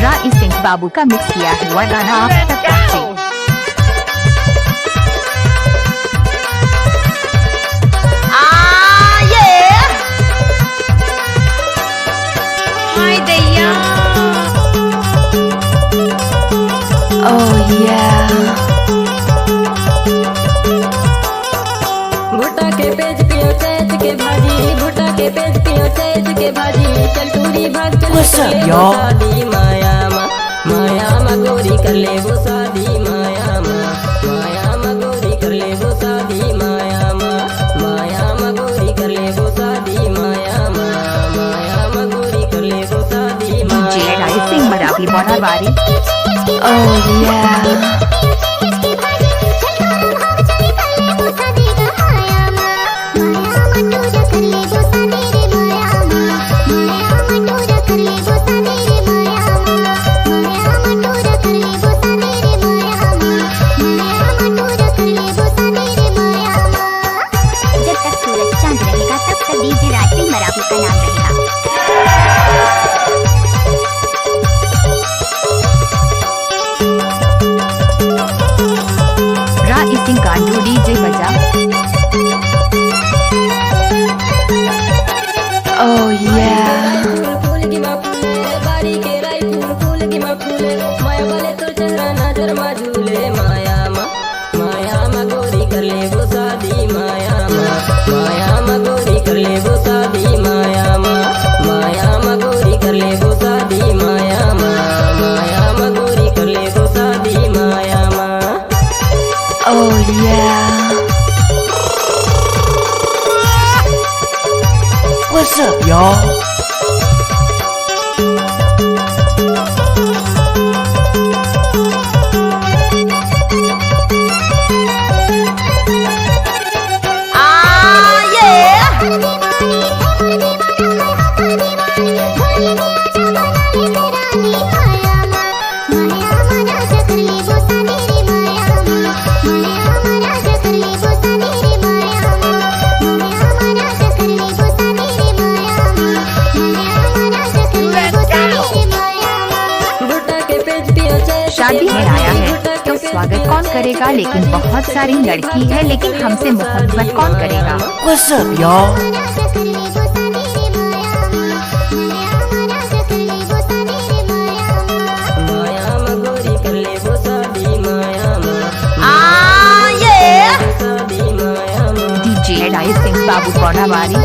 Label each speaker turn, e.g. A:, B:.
A: राई सिंह बाबू का मिक्स किया हुआ गाना आप तक पहुंचे।
B: भुट्टा के पेज पियो चैच के भाजी, भुट्टा के पेज पियो चैच के भाजी, चल टूरी भाग चल शादी माया मा गोरी कर ले वो शादी माया मा गोरी कर ले वो शादी माया मा गोरी कर ले वो शादी माया मा गोरी कर ले वो शादी
A: डीजे राई सिंह मराठी बोनावारी।
C: जब तक सूरज चांद रहेगा तब तक डीजे राई सिंह मराठी का नाम रहेगा।
A: राई सिंह गांडू डीजे बजा।
B: फूल की माँ फूले बारी के राई फूल की माँ फूले माया वाले तो चेहरा नजर मा झूले माया मा गोरी कर ले वो शादी माया मा गोरी कर ले वो शादी माया मा गोरी कर ले वो शादी माया मा गोरी कर ले वो शादी माया
D: What's up, y'all?
A: शादी में आया है तो स्वागत कौन करेगा, लेकिन बहुत सारी लड़की है, लेकिन हमसे मोहब्बत कौन करेगा।
D: What's up, y'all?
A: डीजे राई सिंह बाबू बोनावारी।